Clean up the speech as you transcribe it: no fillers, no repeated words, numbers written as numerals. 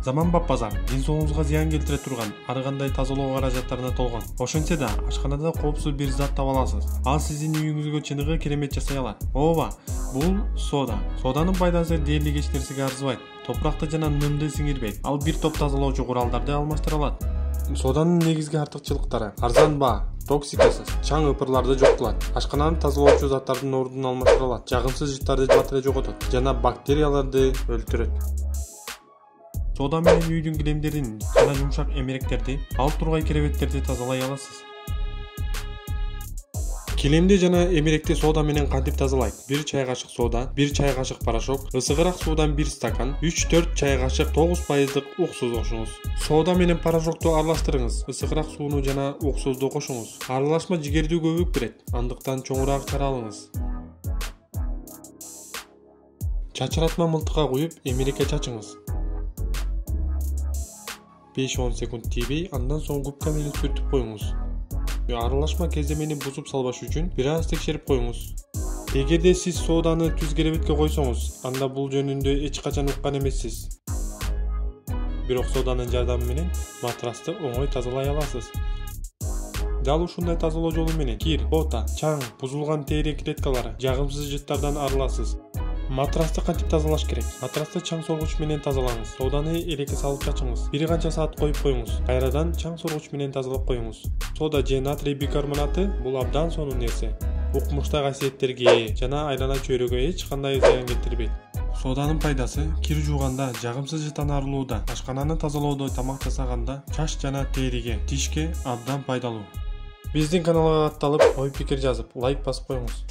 Заманбап базар ден соолугуңузга зыян келтире турган ар кандай тазалоо каражаттарына толгон. Ошентсе да ашканада коопсуз бир зат таба аласыз. Ал сиздин үйүңүзгө чыныгы керемет жасай алат. Ооба, бул сода. Соданын пайдасы дээрлик эч нерсеге арзыбайт. Топуракты жана нымды сиңирбейт. Ал бир топ тазалоочу куралдарды алмаштыра алат. Соданын негизги артыкчылыктары: арзан баа, токсикасыз, чаң ыпырларды жок кылат, ашкананы тазалоочу заттардын ордун алмаштыра алат, жагымсыз жыттарды батыра жоготот жана бактерияларды өлтүрөт. Сода менен үйдүн килемдерин жана жумшак эмеректерди, алып тургай керебеттерди тазалай аласыз. Килемди жана эмеректи сода менен кантип тазалайт? 1 чай кашык сода, 1 чай кашык порошок, ысыгыраак суудан 1 стакан, 3-4 чай кашык 9% уксуз кошуңуз. Сода менен порошокту аралаштырыңыз, ысыгыраак сууну жана уксузду кошуңуз. Аралашма жигерди көбүк берет, андыктан чоңураак чара алыңыз. Чачыратма мылтыкка куюп, эмерекке чачыңыз. 5-10 секунд тийбей, андан соң губка менен сүртүп коюңуз. Аралашма кеземени бузуп салбаш үчүн бир аз текшерип коюңуз. Эгерде сиз соданы түз керебетке койсоңуз, анда бул жөнүндө эч качан уккан эмессиз. Бирок соданын жардамы менен матрасты оңой тазалай аласыз. Дал ушундай тазалоо жолу менен кир, бота, чаң, бузулган тери клеткалары, жагымсыз жыттардан арыласыз. Матрасты кантип тазалаш керек? Матрасты чаң соргуч менен тазалаңыз. Соданы элекке салып чачыңыз. Бир канча саат коюп коюңуз. Кайрадан чаң соргуч менен тазалап коюңуз. Сода же натрий бикарбонаты бул абдан сонун нерсе. Укмуштаг касиеттерге ээ жана айлана чөйрөгө эч кандай зыян келтирбейт. Соданын пайдасы: кир жууганда, жагымсыз жыттан арылууда, ашкананы тазалоодо, тамак жасаганда, чач жана териге, тишке абдан пайдалуу. Биздин каналга катталып, ой пикир жазып, лайк басып коюңуз.